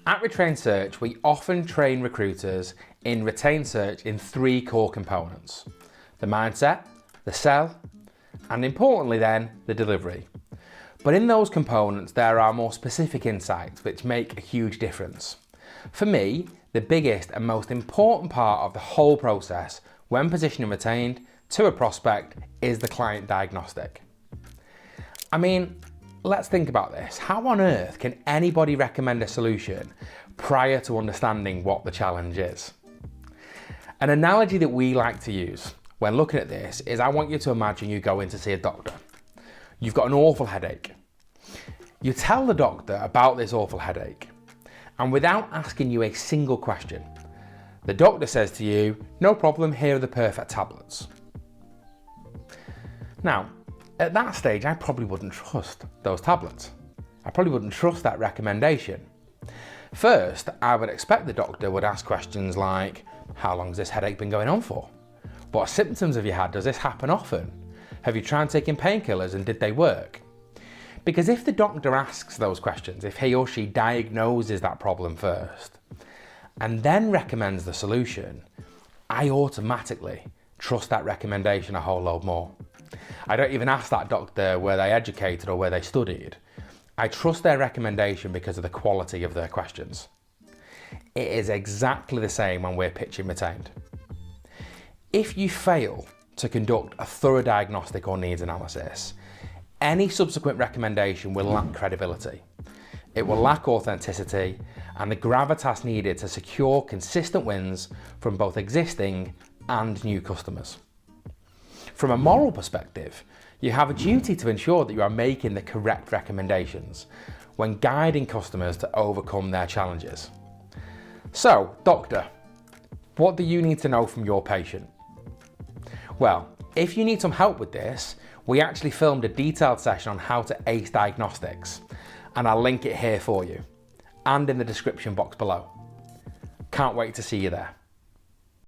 At Retrained Search, we often train recruiters in retained search in 3 core components: the mindset, the sell, and importantly then, the delivery. But in those components, there are more specific insights which make a huge difference. For me, the biggest and most important part of the whole process when positioning retained to a prospect is the client diagnostic. I mean, let's think about this. How on earth can anybody recommend a solution prior to understanding what the challenge is? An analogy that we like to use when looking at this is, I want you to imagine you go in to see a doctor. You've got an awful headache. You tell the doctor about this awful headache, and without asking you a single question, the doctor says to you, "No problem, here are the perfect tablets." Now, at that stage, I probably wouldn't trust those tablets. I probably wouldn't trust that recommendation. First, I would expect the doctor would ask questions like, how long has this headache been going on for? What symptoms have you had? Does this happen often? Have you tried taking painkillers and did they work? Because if the doctor asks those questions, if he or she diagnoses that problem first, and then recommends the solution, I automatically trust that recommendation a whole load more. I don't even ask that doctor were they educated or where they studied. I trust their recommendation because of the quality of their questions. It is exactly the same when we're pitching retained. If you fail to conduct a thorough diagnostic or needs analysis, any subsequent recommendation will lack credibility. It will lack authenticity and the gravitas needed to secure consistent wins from both existing and new customers. From a moral perspective, you have a duty to ensure that you are making the correct recommendations when guiding customers to overcome their challenges. So, doctor, what do you need to know from your patient? Well, if you need some help with this, we actually filmed a detailed session on how to ace diagnostics, and I'll link it here for you, and in the description box below. Can't wait to see you there.